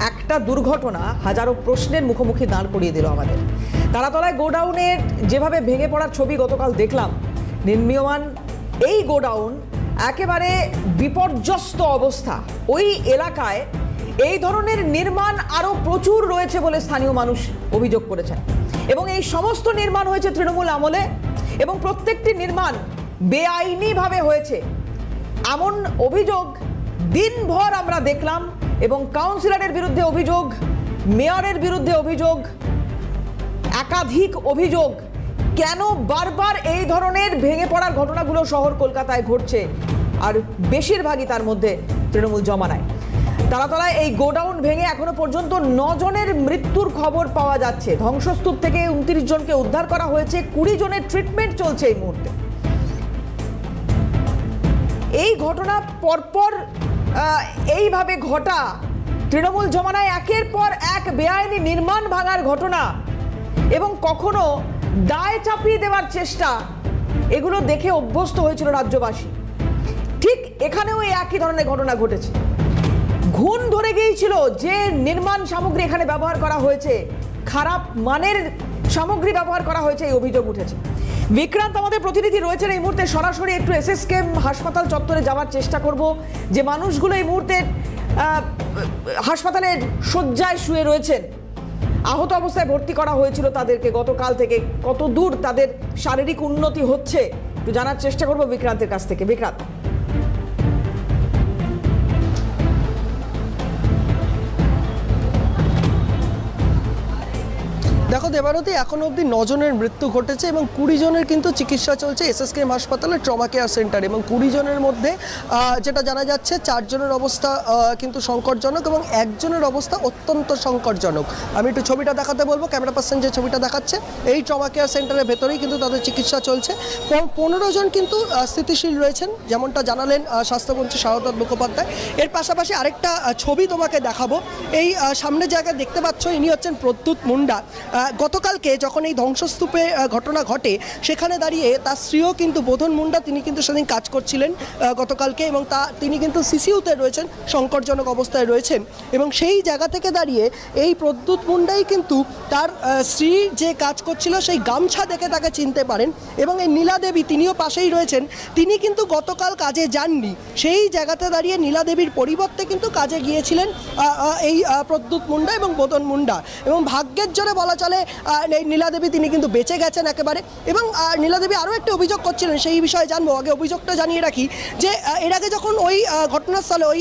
একটা দুর্ঘটনা হাজারো প্রশ্নের মুখোমুখি দাঁড় করিয়ে দিল আমাদের। তারাতলায় গোডাউনের যেভাবে ভেঙে পড়ার ছবি গতকাল দেখলাম, নির্মীয়মান এই গোডাউন একেবারে বিপর্যস্ত অবস্থা। ওই এলাকায় এই ধরনের নির্মাণ আরও প্রচুর রয়েছে বলে স্থানীয় মানুষ অভিযোগ করেছেন, এবং এই সমস্ত নির্মাণ হয়েছে তৃণমূল আমলে, এবং প্রত্যেকটি নির্মাণ বেআইনিভাবে হয়েছে এমন অভিযোগ দিনভর আমরা দেখলাম। এবং কাউন্সিলরের বিরুদ্ধে অভিযোগ, মেয়রের বিরুদ্ধে অভিযোগ, একাধিক অভিযোগ। কেন বারবার এই ধরনের ভেঙে পড়ার ঘটনাগুলো শহর কলকাতায় ঘটছে, আর বেশিরভাগই তার মধ্যে তৃণমূল জমানায়। তারাতলায় এই গোডাউন ভেঙে এখনো পর্যন্ত 9 জনের মৃত্যুর খবর পাওয়া যাচ্ছে। ধ্বংসস্তূপ থেকে 29 জনকে উদ্ধার করা হয়েছে, 20 জনের ট্রিটমেন্ট চলছে এই মুহূর্তে। এই ঘটনা পরপর এইভাবে ঘটা, তৃণমূল জমানায় একের পর এক বেআইনি নির্মাণ ভাঙার ঘটনা এবং কখনো দায় চাপিয়ে দেওয়ার চেষ্টা, এগুলো দেখে অভ্যস্ত হয়েছিল রাজ্যবাসী। ঠিক এখানেও এই একই ধরনের ঘটনা ঘটেছে। ঘুণ ধরে গিয়েছিল যে নির্মাণ সামগ্রী এখানে ব্যবহার করা হয়েছে, খারাপ মানের সামগ্রী ব্যবহার করা হয়েছে, এই অভিযোগ উঠেছে। বিক্রান্ত আমাদের প্রতিনিধি রয়েছেন এই মুহূর্তে সরাসরি। একটু এসএসকেএম হাসপাতাল চত্বরে যাওয়ার চেষ্টা করব, যে মানুষগুলো এই মুহূর্তে হাসপাতালের শয্যায় শুয়ে রয়েছেন, আহত অবস্থায় ভর্তি করা হয়েছিল তাদেরকে গতকাল থেকে। কত দূর তাদের শারীরিক উন্নতি হচ্ছে একটু জানার চেষ্টা করব বিক্রান্তের কাছ থেকে। বিক্রান্ত, দেখো দেবারতী, এখনো অবধি 9 জনের মৃত্যু ঘটেছে এবং 20 জনের কিন্তু চিকিৎসা চলছে এসএসকেএম হাসপাতালের ট্রমা কেয়ার সেন্টার। এবং 20 জনের মধ্যে যেটা জানা যাচ্ছে 4 জনের অবস্থা কিন্তু সংকটজনক এবং 1 জনের অবস্থা অত্যন্ত সংকটজনক। আমি একটু ছবিটা দেখাতে বলবো, ক্যামেরা পার্সন যে ছবিটা দেখাচ্ছে, এই ট্রমা কেয়ার সেন্টারের ভেতরেই কিন্তু তাদের চিকিৎসা চলছে। 15 জন কিন্তু স্থিতিশীল রয়েছেন, যেমনটা জানালেন স্বাস্থ্যমন্ত্রী শারদা মুখোপাধ্যায়। এর পাশাপাশি আরেকটা ছবি তোমাকে দেখাবো। এই সামনের জায়গায় দেখতে পাচ্ছ, ইনি হচ্ছেন প্রদ্যুৎ মুন্ডা। গতকালকে যখন এই ধ্বংসস্তূপে ঘটনা ঘটে, সেখানে দাঁড়িয়ে তার স্ত্রীও কিন্তু বোধন মুন্ডা, তিনি কিন্তু সেদিন কাজ করছিলেন গতকালকে, এবং তিনি কিন্তু সিসিউতে রয়েছেন, সংকটজনক অবস্থায় রয়েছেন। এবং সেই জায়গা থেকে দাঁড়িয়ে এই প্রদ্যুৎ মুন্ডাই কিন্তু তার স্ত্রী যে কাজ করছিল সেই গামছা দেখে তাকে চিনতে পারেন। এবং এই নীলা দেবী, তিনিও পাশেই রয়েছেন, তিনি কিন্তু গতকাল কাজে যাননি। সেই জায়গাতে দাঁড়িয়ে নীলা দেবীর পরিবর্তে কিন্তু কাজে গিয়েছিলেন এই প্রদ্যুৎ মুন্ডা এবং বোধন মুন্ডা। এবং ভাগ্যের জোরে বলা চলে নীলা দেবী তিনি কিন্তু বেঁচে গেছেন একেবারে। এবং নীলা দেবী আরও একটা অভিযোগ করছিলেন, সেই বিষয়ে জানবো। আগে অভিযোগটা জানিয়ে রাখি যে এর আগে যখন ওই ঘটনাস্থলে ওই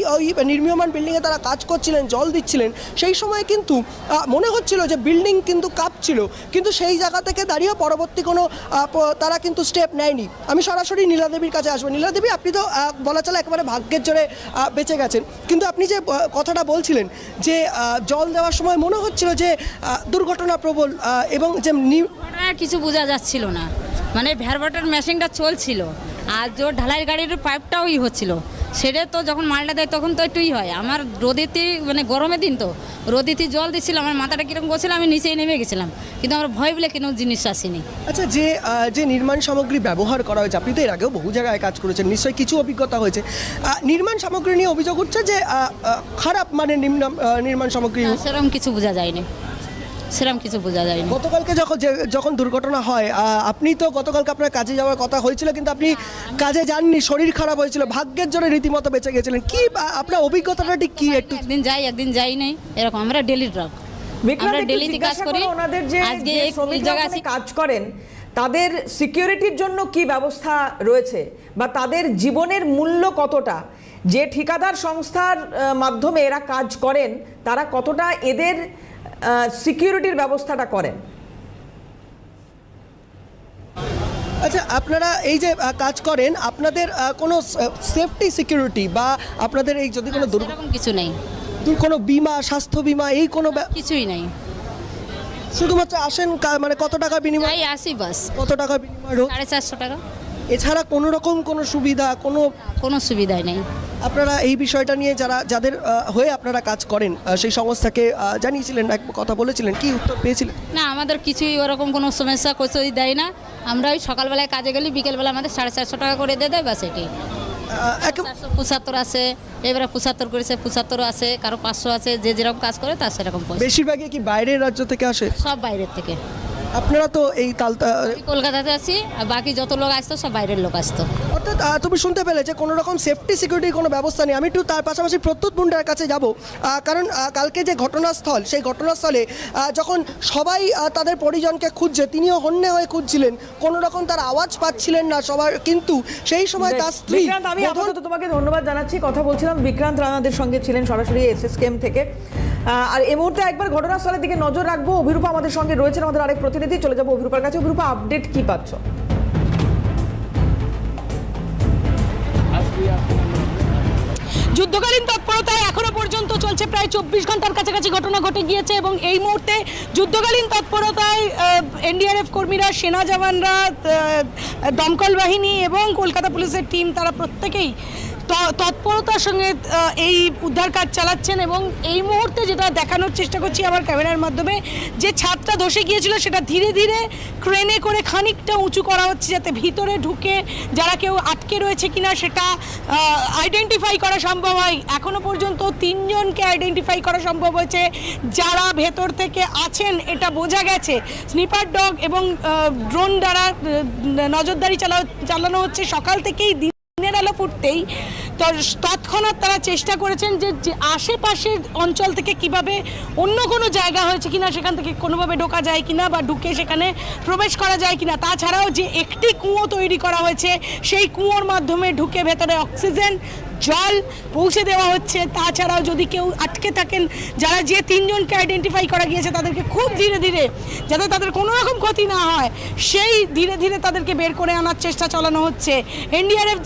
নির্মীয়মান বিল্ডিংয়ে তারা কাজ করছিলেন, জল দিচ্ছিলেন, সেই সময় কিন্তু মনে হচ্ছিল যে বিল্ডিং কিন্তু কাঁপছিল, কিন্তু সেই জায়গা থেকে দাঁড়িয়ে পরবর্তী কোনো তারা কিন্তু স্টেপ নেয়নি। আমি সরাসরি নীলা দেবীর কাছে আসবো। নীলা দেবী, আপনি তো বলা চলে একেবারে ভাগ্যের জোরে বেঁচে গেছেন, কিন্তু আপনি যে কথাটা বলছিলেন যে জল দেওয়ার সময় মনে হচ্ছিল যে দুর্ঘটনা প্রবল, এবং যে কিছু বোঝা যাচ্ছিল না, মানে ভ্যারবাটার মেশিনটা চলছিল আর জোর ঢালাই গাড়ির পাইপটাও হচ্ছিল। সেটা তো যখন মালটা দেয় তখন তো একটুই হয়। আমার রোদেতে, মানে গরমের দিন তো রোদেতে জল দিচ্ছিল, আমার মাথাটা কীরকম করছিল, আমি নিচেই নেমে গেছিলাম, কিন্তু আমার ভয় বলে কোনো জিনিস আসেনি। আচ্ছা, যে নির্মাণ সামগ্রী ব্যবহার করা হয়েছে, আপনি তো এর আগেও বহু জায়গায় কাজ করেছেন, নিশ্চয়ই কিছু অভিজ্ঞতা হয়েছে। নির্মাণ সামগ্রী নিয়ে অভিযোগ উঠছে যে খারাপ মানে নির্মাণ সামগ্রী, সেরকম কিছু বোঝা যায়নি, সেরকম কিছু বোঝা যায়নি। গতকালকে যখন দুর্ঘটনা হয়, আপনি তো গতকালকে আপনার কাজে যাওয়ার কথা হয়েছিল, কিন্তু আপনি কাজে যাননি, শরীর খারাপ হয়েছিল, ভাগ্যের জন্য রীতিমতো বেঁচে গেছিলেন। কি আপনার অভিজ্ঞতাটা ঠিক কি? একদিন যাই একদিন যাই নাই, এরকম আমরা ডেলি ট্রাক, আমরা ডেলিতে কাজ করি। ওনাদের যে শ্রমিকরা কাজ করেন, তাদের সিকিউরিটির জন্য কি ব্যবস্থা রয়েছে, বা তাদের জীবনের মূল্য কতটা, যে ঠিকাদার সংস্থার মাধ্যমে এরা কাজ করেন তারা কতটা এদের সিকিউরিটির ব্যবস্থাটা করেন? আচ্ছা, আপনারা এই যে কাজ করেন, আপনাদের কোনো সেফটি সিকিউরিটি বা আপনাদের এই যদি কোনো দুর্ঘটনা কিছু নেই, কোনো বিমা, স্বাস্থ্য বিমা, এই কোনো কিছুই নেই? শুধুমাত্র আসেন, মানে কত টাকা বিনিময়? আসি বাস। কত টাকা বিনিময়? 450 টাকা। এছাড়া কোনো রকম কোনো সুবিধা, কোনো সুবিধাই নেই। আপনারা এই বিষয়টা নিয়ে যাদের হয়ে আপনারা কাজ করেন সেই সংস্থাকে জানিয়েছিলেন, কথা বলেছিলেন, কি উত্তর পেয়েছিলেন? না, আমাদের কিছুই ওরকম কোনো সমস্যা কিছুই দেয় না। আমরা ওই সকালবেলায় কাজে গেলে বিকেলবেলা আমাদের 450 টাকা করে দিয়ে দেয়, বাস এটি। 75 আছে, এবারে 75 করেছে, 75 আছে, কারো 500 আছে, যে যেরকম কাজ করে তার সেরকম পয়সা। বেশিরভাগই কি বাইরের রাজ্য থেকে আসে? সব বাইরের থেকে। আপনারা তো এই তালতা আমি কলকাতাতে আছি, আর বাকি যত লোক আসতো সব বাইরের লোক আসতো। অর্থাৎ তুমি শুনতে পেলে যে কোনো রকম সেফটি সিকিউরিটির কোনো ব্যবস্থা নেই। আমি একটু তার পাশাপাশি প্রত্যুৎ মুন্ডার কাছে যাব, কারণ কালকে যে ঘটনাস্থল, সেই ঘটনাস্থলে যখন সবাই তাদের পরিজনকে খুঁজছে, তিনিও হন্যে হয়ে খুঁজছিলেন, কোনো রকম তার আওয়াজ পাচ্ছিলেন না সবার, কিন্তু সেই সময় তার স্ত্রী বিক্রান্ত, আমি আপাতত তোমাকে ধন্যবাদ জানাচ্ছি। কথা বলছিলাম বিক্রান্ত রানাদের সঙ্গে, ছিলেন সরাসরি এসএসকেএম থেকে। আর এই মুহূর্তে একবার ঘটনাস্থলের দিকে নজর রাখবো। অভিরূপা আমাদের সঙ্গে রয়েছেন, আমাদের আরেক প্রতিনিধি। চলে যাবো অভিরূপার কাছে। অভিরূপা, আপডেট কি পাচ্ছ? যুদ্ধকালীন তৎপরতায় এখনো পর্যন্ত চলছে, প্রায় 24 ঘন্টার কাছাকাছি ঘটনা ঘটে গিয়েছে এবং এই মুহূর্তে যুদ্ধকালীন তৎপরতায় এনডিআরএফ কর্মীরা, সেনা জওয়ানরা, দমকল বাহিনী এবং কলকাতা পুলিশের টিম, তারা প্রত্যেকেই তৎপরতার সঙ্গে এই উদ্ধার কাজ চালাচ্ছেন। এবং এই মুহূর্তে যেটা দেখানোর চেষ্টা করছি আমার ক্যামেরার মাধ্যমে, যে ছাদটা ধসে গিয়েছিল সেটা ধীরে ধীরে ক্রেনে করে খানিকটা উঁচু করা হচ্ছে, যাতে ভিতরে ঢুকে যারা কেউ আটকে রয়েছে কিনা সেটা আইডেন্টিফাই করা সম্ভব হয়। এখনো পর্যন্ত 3 জনকে আইডেন্টিফাই করা সম্ভব হয়েছে, যারা ভেতর থেকে আছেন এটা বোঝা গেছে। স্নিপার ডগ এবং ড্রোন দ্বারা নজরদারি চালানো হচ্ছে সকাল থেকেই। দিনের আলো ফুটতেই তৎক্ষণাৎ তারা চেষ্টা করেছেন যে আশেপাশের অঞ্চল থেকে কিভাবে অন্য কোনো জায়গা হয়েছে কিনা সেখান থেকে কোনোভাবে ঢোকা যায় কিনা বা ঢুকে সেখানে প্রবেশ করা যায় কিনা। তাছাড়াও যে একটি কুয়ো তৈরি করা হয়েছে, সেই কুয়োর মাধ্যমে ঢুকে ভেতরে অক্সিজেন, জল পৌঁছে দেওয়া হচ্ছে। তাছাড়াও যদি কেউ আটকে থাকেন, যারা যে 3 জনকে আইডেন্টিফাই করা গিয়েছে তাদেরকে খুব ধীরে ধীরে, যাতে তাদের কোনো রকম ক্ষতি না হয়, সেই ধীরে ধীরে তাদেরকে বের করে আনার চেষ্টা চালানো হচ্ছে। এনডিআরএফ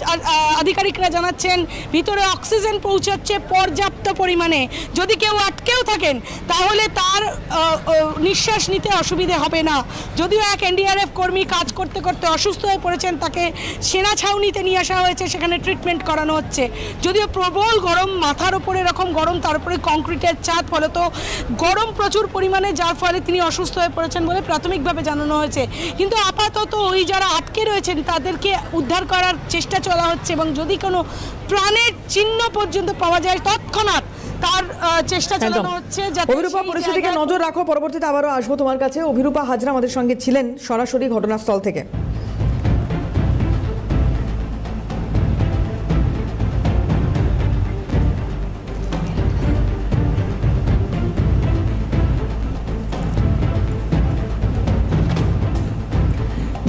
আধিকারিকরা জানাচ্ছেন ভিতরে অক্সিজেন পৌঁছাচ্ছে পর্যাপ্ত পরিমাণে। যদি কেউ আটকেও থাকেন তাহলে তার নিঃশ্বাস নিতে অসুবিধে হবে না। যদিও এক এনডিআরএফ কর্মী কাজ করতে করতে অসুস্থ হয়ে পড়েছেন, তাকে সেনা ছাউনিতে নিয়ে আসা হয়েছে, সেখানে ট্রিটমেন্ট করানো হচ্ছে। যদিও প্রবল গরম, মাথার উপরে এরকম গরম, তারপরে কংক্রিটের ছাদ, ফলত গরম প্রচুর পরিমাণে, যার ফলে তিনি অসুস্থ হয়ে পড়েছেন বলে প্রাথমিকভাবে জানানো হয়েছে। কিন্তু আপাতত ওই যারা আটকে রয়েছেন তাদেরকে উদ্ধার করার চেষ্টা চলা হচ্ছে এবং যদি কোনো প্রাণের চিহ্ন পর্যন্ত পাওয়া যায় তৎক্ষণাৎ তার চেষ্টা চালানো হচ্ছে। অভিরূপা, পরিস্থিতিকে নজর রাখো। পরবর্তীতে আবারও আসবো তোমার কাছে। অভিরূপা হাজরা আমাদের সঙ্গে ছিলেন সরাসরি ঘটনাস্থল থেকে।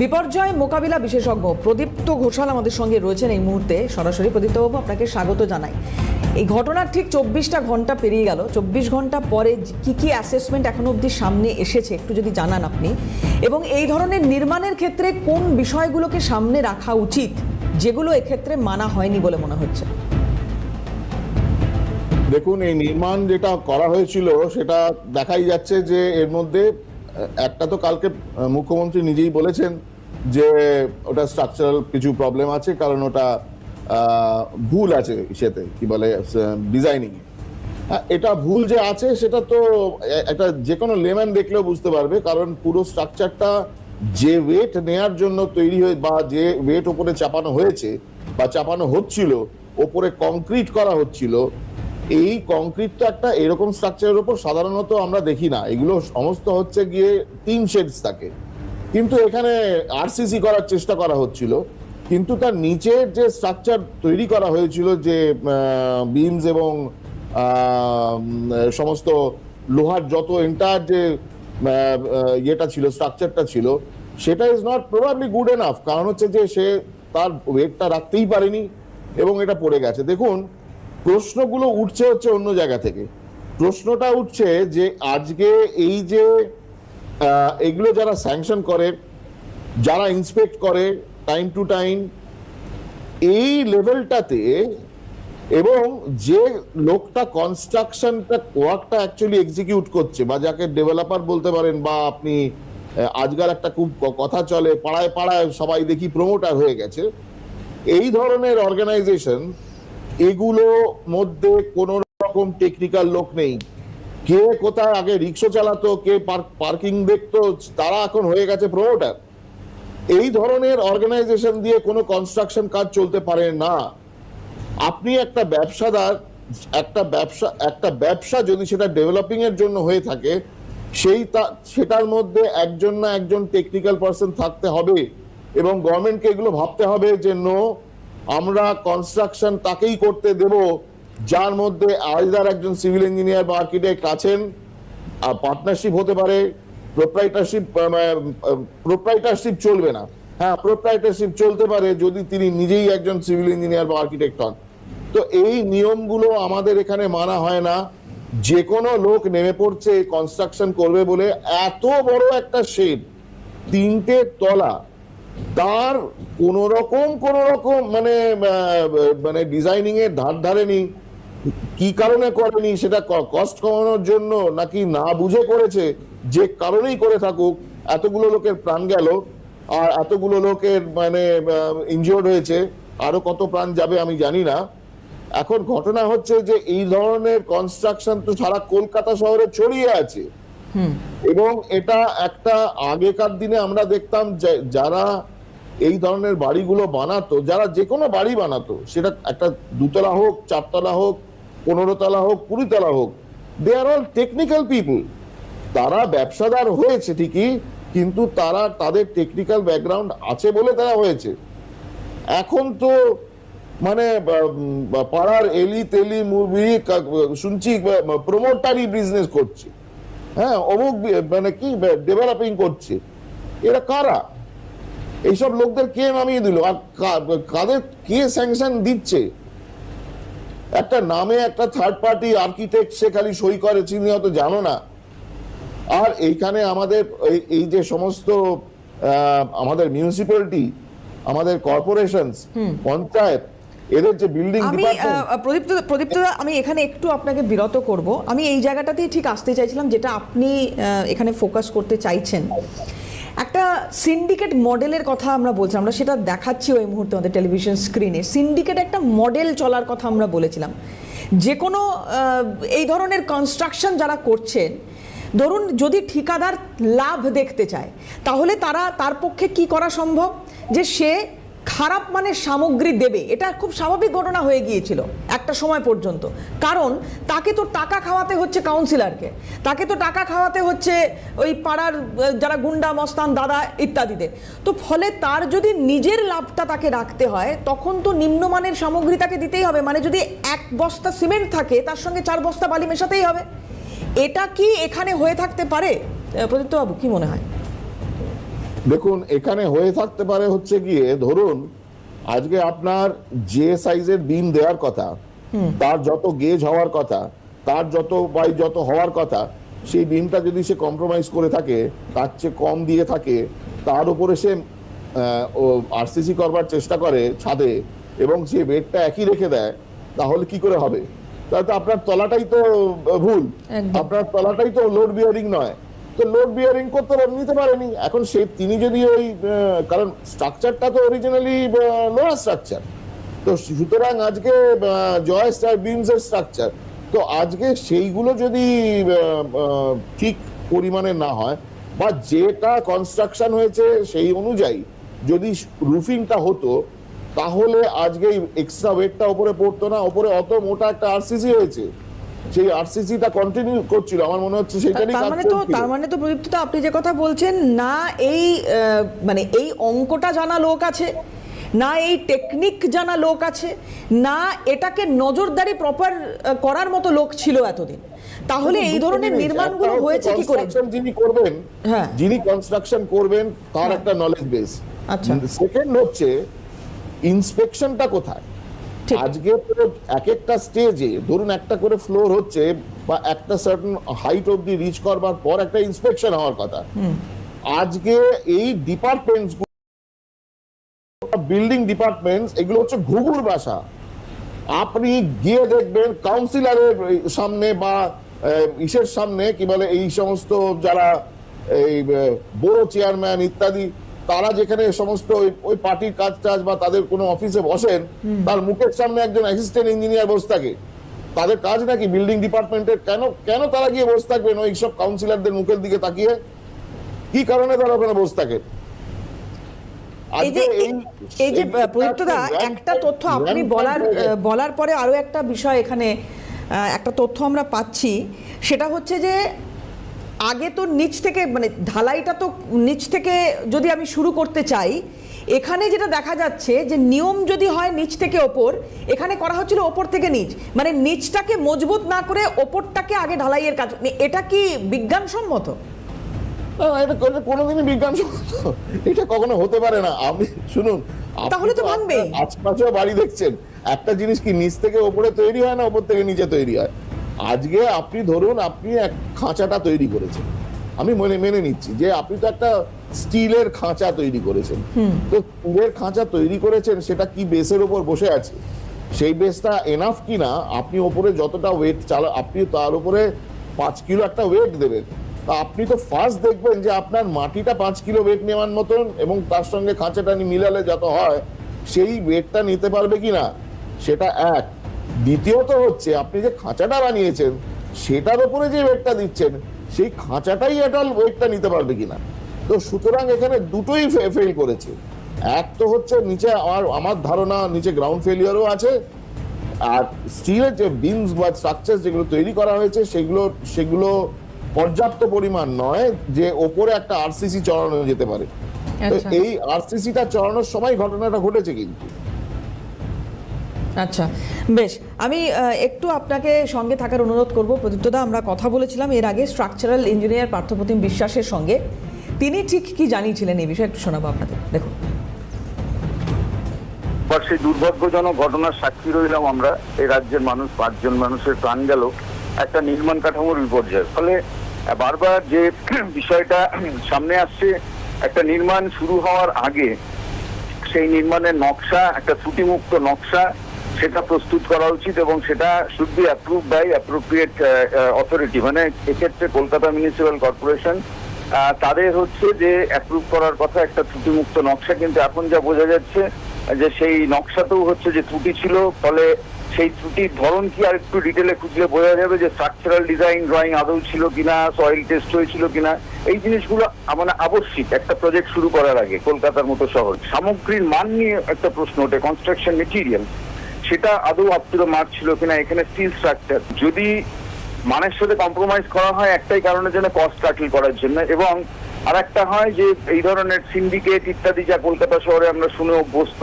বিপর্যয় মোকাবিলা বিশেষজ্ঞ প্রদীপ্ত ঘোষাল আমাদের সঙ্গে রয়েছেন এই মুহূর্তে সরাসরি। প্রদীপ্তবাবু, আপনাকে স্বাগত জানাই। এই ঘটনার ঠিক 24টা ঘন্টা পেরিয়ে গেল। 24 ঘন্টা পরে কি কি অ্যাসেসমেন্ট এখনো অবধি সামনে এসেছে একটু যদি জানান আপনি, এবং এই ধরনের নির্মাণের ক্ষেত্রে কোন বিষয়গুলোকে সামনে রাখা উচিত যেগুলো এক্ষেত্রে মানা হয়নি বলে মনে হচ্ছে? দেখুন, এই নির্মাণ যেটা করা হয়েছিল সেটা দেখাই যাচ্ছে যে এর মধ্যে একটা তো কালকে মুখ্যমন্ত্রী নিজেই বলেছেন যে ওটা স্ট্রাকচারাল কিছু প্রবলেম আছে, কারণ ওটা ভুল আছে, সেতে কি বলে ডিজাইনিং এ। এটা ভুল যে আছে সেটা তো একটা যে কোনো লেম্যান দেখলেও বুঝতে পারবে, কারণ পুরো স্ট্রাকচারটা যে ওয়েট নেয়ার জন্য তৈরি হয়ে বা যে ওয়েট ওপরে চাপানো হয়েছে বা চাপানো হচ্ছিল, ওপরে কংক্রিট করা হচ্ছিল, এই কংক্রিটটা একটা এরকম স্ট্রাকচারের উপর সাধারণত আমরা দেখি না। এগুলো সমস্ত হচ্ছে গিয়ে 3 শেডস থাকে, কিন্তু এখানে আরসিসি করার চেষ্টা করা হচ্ছিল। কিন্তু তার নিচের যে স্ট্রাকচার তৈরি করা হয়েছিল, যে বিমস এবং সমস্ত লোহার যত এন্টায়ার যে ইয়েটা ছিল, স্ট্রাকচারটা ছিল, সেটা is not probably good enough. কারণ হচ্ছে যে সে তার ওয়েটটা রাখতেই পারেনি এবং এটা পড়ে গেছে। দেখুন, প্রশ্নগুলো উঠছে হচ্ছে অন্য জায়গা থেকে। প্রশ্নটা উঠছে যে আজকে এই যে এগুলো যারা স্যাংশন করে, যারা ইন্সপেক্ট করে টাইম টু টাইম এই লেভেলটাতে, এবং যে লোকটা কনস্ট্রাকশনটা ওয়ার্কটা অ্যাকচুয়ালি এক্সিকিউট করছে, বা যাকে ডেভেলপার বলতে পারেন, বা আপনি আজকাল একটা খুব কথা চলে পাড়ায় পাড়ায় সবাই দেখি প্রমোটার হয়ে গেছে, এই ধরনের অর্গানাইজেশন, এগুলো মধ্যে কোনো রকম টেকনিক্যাল লোক নেই। কে কোথায় আগে রিক্সা চালাতো, কে পার্কিং দেখতো, তারা এখন হয়ে গেছে প্রমোটার। এই ধরনের অর্গানাইজেশন দিয়ে কোনো কনস্ট্রাকশন কাজ চলতে পারে না। আপনি একটা ব্যবসাদার, একটা ব্যবসা যদি সেটা ডেভেলপিং এর জন্য হয়ে থাকে, সেটার মধ্যে একজন না একজন টেকনিক্যাল পার্সন থাকতে হবে, এবং গভর্নমেন্টকে এগুলো ভাবতে হবে যে নো, আমরা কনস্ট্রাকশন তাকেই করতে দেব যার মধ্যে আইদার একজন সিভিল ইঞ্জিনিয়ার বা আর্কিটেক্ট আছেন, পার্টনারশিপ হতে পারে, প্রোপ্রাইটারশিপ চলবে না। হ্যাঁ, প্রোপ্রাইটারশিপ চলতে পারে যদি তিনি নিজেই একজন সিভিল ইঞ্জিনিয়ার বা আর্কিটেক্ট হন। তো এই নিয়মগুলো আমাদের এখানে মানা হয় না। যে কোনো লোক নেমে পড়ছে কনস্ট্রাকশন করবে বলে, এত বড় একটা শেড, 3টে তলা, তার কোন রকম মানে ডিজাইনিং এর ধার ধারেনি, কি কারণে করেনি, সেটা কস্ট কমানোর জন্য নাকি না বুঝে করেছে, যে কারণেই করে থাকুক, এতগুলো লোকের প্রাণ গেল, আর এতগুলো লোকের মানে ইনজিওর্ড হয়েছে, আরো কত প্রাণ যাবে আমি জানি না। এখন ঘটনা হচ্ছে যে এই ধরনের কনস্ট্রাকশন তো সারা কলকাতা শহরে ছড়িয়ে আছে, এবং এটা একটা আগেকার দিনে আমরা দেখতাম যারা এই ধরনের বাড়িগুলো বানাতো, যারা যে কোনো বাড়ি বানাতো, সেটা একটা 2তলা হোক, 4তলা হোক, 15 তলা হোক, 20 তলা হোক, দে আর অল টেকনিক্যাল পিপল। তারা ব্যবসাদার হয়েছে ঠিকই, কিন্তু তারা তাদের টেকনিক্যাল ব্যাকগ্রাউন্ড আছে বলে তারা হয়েছে। এখন তো মানে পাড়ার এলি তেলি মুভি শুনছি প্রমোটারি বিজনেস করছে, হ্যাঁ, অমুক মানে কি ডেভেলপিং করছে। এরা কারা? এইসব লোকদের কে নামিয়ে দিল? আর কাদের কে স্যাংশন দিচ্ছে? একটা নামে একটা থার্ড পার্টি আর্কিটেক্ট, সে খালি সই করে, চিনি হয়তো জানো না। আর এইখানে আমাদের এই যে সমস্ত আমাদের মিউনিসিপ্যালিটি, আমাদের কর্পোরেশনস, পঞ্চায়েত, এদের যে বিল্ডিং আমি প্রদীপ্ত, আমি এখানে একটু আপনাকে বিরত করব। আমি এই জায়গাটাতেই ঠিক আসতে চাইছিলাম, যেটা আপনি এখানে ফোকাস করতে চাইছেন। একটা সিন্ডিকেট মডেলের কথা আমরা বলছি, আমরা সেটা দেখাচ্ছি ওই মুহূর্তে আমাদের টেলিভিশন স্ক্রিনে। সিন্ডিকেট একটা মডেল চলার কথা আমরা বলেছিলাম। যে কোনো এই ধরনের কনস্ট্রাকশন যারা করছেন, ধরুন যদি ঠিকাদার লাভ দেখতে চায়, তাহলে তার পক্ষে কি করা সম্ভব? যে সে খারাপ মানের সামগ্রী দেবে, এটা খুব স্বাভাবিক ঘটনা হয়ে গিয়েছিল একটা সময় পর্যন্ত। কারণ তাকে তো টাকা খাওয়াতে হচ্ছে কাউন্সিলরকে, তাকে তো টাকা খাওয়াতে হচ্ছে ওই পাড়ার যারা গুন্ডা মস্তান দাদা ইত্যাদিদের। তো ফলে তার যদি নিজের লাভটা তাকে রাখতে হয়, তখন তো নিম্নমানের সামগ্রী তাকে দিতেই হবে। মানে যদি 1 বস্তা সিমেন্ট থাকে, তার সঙ্গে 4 বস্তা বালি মেশাতেই হবে। এটা কি এখানে হয়ে থাকতে পারে? প্রদীপ্ত বাবু, কি মনে হয়? দেখুন, এখানে হয়ে থাকতে পারে হচ্ছে গিয়ে, ধরুন আজকে আপনার যে সাইজের বিম দেওয়ার কথা, তার যত গেজ হওয়ার কথা, তার যত বাই যত হওয়ার কথা, সেই বিমটা যদি সে কম্প্রোমাইজ করে থাকে, তার চেয়ে কম দিয়ে থাকে, তার উপরে সে আরসিসি করবার চেষ্টা করে ছাদে, এবং সে বেডটা একই রেখে দেয়, তাহলে কি করে হবে? তাহলে তো আপনার তলাটাই তো ভুল, আপনার তলাটাই তো লোড বিয়ারিং নয়। তো লোড বিয়ারিং করতে নিতে পারেনি। এখন তিনি যদি ওই, কারণ স্ট্রাকচারটা তো অরিজিনালি লোহার স্ট্রাকচার, তো সুতরাং আজকে জয় স্টার বিমস এর স্ট্রাকচার, তো আজকে সেইগুলো যদি ঠিক পরিমাণে না হয়, বা যেটা কনস্ট্রাকশন হয়েছে সেই অনুযায়ী যদি রুফিংটা হতো, তাহলে আজকে এক্সট্রা ওয়েটটা উপরে পড়তো না। উপরে অত মোটা একটা আরসিসি হয়েছে, সেই আরসিসিটা কন্টিনিউ করছিল, আমার মনে হচ্ছে সেটারই কাজ চলছিল। তার মানে তো প্রদীপ্ত, আপনি যে কথা বলছেন, না এই মানে এই অঙ্কটা জানা লোক আছে, না এই টেকনিক জানা লোক আছে, না এটাকে নজরদারি প্রপার করার মতো লোক ছিল এতদিন। তাহলে এই ধরনের নির্মাণগুলো হয়েছে কি করে? যিনি করবেন, হ্যাঁ, যিনি কনস্ট্রাকশন করবেন, তার একটা নলেজ বেস। আচ্ছা, সেকেন্ড হচ্ছে ইন্সপেকশনটা কোথায়? আজকে এক একটা স্টেজে ধরুন একটা করে ফ্লোর হচ্ছে, বা একটা সার্টেন হাইট অবধি রিচ করবার পর একটা ইন্সপেকশন হওয়ার কথা। আজকে এই ডিপার্টমেন্টস, বিল্ডিং ডিপার্টমেন্টস, এগুলো হচ্ছে ঘুঘুর বাসা। আপনি গিয়ে দেখবেন কাউন্সিলরের সামনে বা ইসের সামনে, কি বলে, এই সমস্ত যারা এই বড় চেয়ারম্যান ইত্যাদি, তারা যেখানে সমস্ত ওই পার্টির কাজ টাজ বা তাদের কোনো অফিসে বসেন, তার মুখের সামনে একজন অ্যাসিস্ট্যান্ট ইঞ্জিনিয়ার বসে থাকে। তাদের কাজ নাকি বিল্ডিং ডিপার্টমেন্টের? কেন তারা গিয়ে বসে থাকবেন ওই সব কাউন্সিলরদের মুখের দিকে তাকিয়ে? কি কারণে তারা ওখানে বসে থাকে? এই যে এই যে প্রদীপ্তদা, একটা তথ্য আপনি বলার পরে আরো একটা বিষয় এখানে একটা তথ্য আমরা পাচ্ছি, সেটা হচ্ছে যে আগে তো নিচ থেকে, মানে ঢালাইটা তো নিচ থেকে যদি আমি শুরু করতে চাই, এখানে যেটা দেখা যাচ্ছে যে নিয়ম যদি হয় নিচ থেকে ওপর, এখানে করা হচ্ছিল ওপর থেকে নিচ, মানে নিচটাকে মজবুত না করে ওপরটাকে আগে ঢালাইয়ের কাজ। এটা কি বিজ্ঞানসম্মত? এটা কোনোদিনই বিজ্ঞানসম্মত, এটা কখনো হতে পারে না। আমি শুনুন, তাহলে তো ভাঙবে। আশপাশেও বাড়ি দেখছেন, একটা জিনিস কি নিচ থেকে ওপরে তৈরি হয় না ওপর থেকে নিচে তৈরি হয়? আজকে আপনি ধরুন আপনি এক খাঁচাটা তৈরি করেছেন, আমি মেনে নিচ্ছি যে আপনি তো একটা স্টিলের খাঁচা তৈরি করেছেন, তো স্টিলের খাঁচা তৈরি করেছেন, সেটা কি বেসের উপর বসে আছে, সেই বেসটা এনাফ কিনা, আপনি ওপরে যতটা ওয়েট আপনি তার উপরে 5 কিলো একটা ওয়েট দেবেন, তা আপনি তো ফার্স্ট দেখবেন যে আপনার মাটিটা 5 কিলো ওয়েট নেওয়ার মতন এবং তার সঙ্গে খাঁচাটা মিলালে যত হয় সেই ওয়েটটা নিতে পারবে কিনা, সেটা এক। দ্বিতীয়ত হচ্ছে আপনি যে খাঁচাটা বানিয়েছেন সেটার উপরে যে ওয়েটটা দিচ্ছেন সেই খাঁচাটাই এটাল ওয়েটটা নিতে পারবে কিনা। তো সুতরাং এখানে দুটোই ফেল করেছে। এক তো হচ্ছে নিচে আমার ধারণা নিচে গ্রাউন্ড ফেলিয়ারও আছে, আর স্টিলের যে বিমস বা স্ট্রাকচার যেগুলো তৈরি করা হয়েছে সেগুলো পর্যাপ্ত পরিমাণ নয় যে ওপরে একটা আরসিসি চড়ানো যেতে পারে। তো এই আরসিসিটা চড়ানোর সময় ঘটনাটা ঘটেছে কিন্তু। আচ্ছা, বেশ, আমি একটু আপনাকে সঙ্গে থাকার অনুরোধ করব। প্রদীপ্তদা, আমরা কথা বলেছিলাম এর আগে স্ট্রাকচারাল ইঞ্জিনিয়ার পার্থপ্রতিম বিশ্বাসের সঙ্গে, তিনি ঠিক কি জানিয়েছিলেন এই বিষয়ে একটু শোনাবো আপনাদের, দেখুন। সেই দুর্ভাগ্যজনক ঘটনার সাক্ষী রইলাম আমরা, এই রাজ্যের মানুষ, 5 জন মানুষের প্রাণ গেল একটা নির্মাণ কাঠামোর বিপর্যয়ের ফলে। বারবার যে বিষয়টা সামনে আসছে, একটা নির্মাণ শুরু হওয়ার আগে সেই নির্মাণের নকশা, একটা ত্রুটিমুক্ত নকশা, সেটা প্রস্তুত করা উচিত এবং সেটা should be approve by appropriate authority, মানে এক্ষেত্রে কলকাতা মিউনিসিপ্যাল কর্পোরেশন, তাদের হচ্ছে যে অ্যাপ্রুভ করার কথা একটা ত্রুটিমুক্ত নকশা। কিন্তু এখন যা বোঝা যাচ্ছে যে সেই নকশাতেও হচ্ছে যে ত্রুটি ছিল, ফলে সেই ত্রুটির ধরন কি আর একটু ডিটেলে খুঁজলে বোঝা যাবে যে স্ট্রাকচারাল ডিজাইন ড্রয়িং আদৌ ছিল কিনা, সয়েল টেস্ট হয়েছিল কিনা। এই জিনিসগুলো মানে আবশ্যিক একটা প্রজেক্ট শুরু করার আগে। কলকাতার মতো শহর, সামগ্রীর মান নিয়ে একটা প্রশ্ন ওঠে, কনস্ট্রাকশন মেটেরিয়াল সেটা আদৌ আপ টু দ্য মার্ক ছিল কিনা। এখানে স্টিল স্ট্রাকচার, যদি মানের সাথে কম্প্রোমাইজ করা হয় একটাই কারণের জন্য, কস্ট কাটিল করার জন্য, এবং আর একটা হয় যে এই ধরনের সিন্ডিকেট ইত্যাদি যা কলকাতা শহরে আমরা শুনে অভ্যস্ত,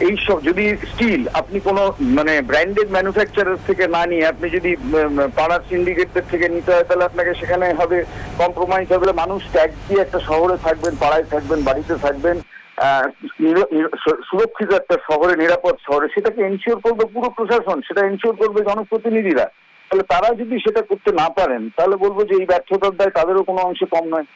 এইসব যদি স্টিল আপনি কোনো মানে ব্র্যান্ডেড ম্যানুফ্যাকচারার থেকে না নিয়ে আপনি যদি পাড়ার সিন্ডিকেটদের থেকে নিতে হয়, তাহলে আপনাকে সেখানে হবে কম্প্রোমাইজ হবে। মানুষ ট্যাক্স দিয়ে একটা শহরে থাকবেন, পাড়ায় থাকবেন, বাড়িতে থাকবেন, সুরক্ষিত একটা শহরে, নিরাপদ শহরে, সেটাকে এনশিওর করবে পুরো প্রশাসন, সেটা এনশিওর করবে জনপ্রতিনিধিরা। তাহলে তারা যদি সেটা করতে না পারেন, তাহলে বলবো যে এই ব্যর্থতার দায় তাদেরও কোনো অংশে কম নয়।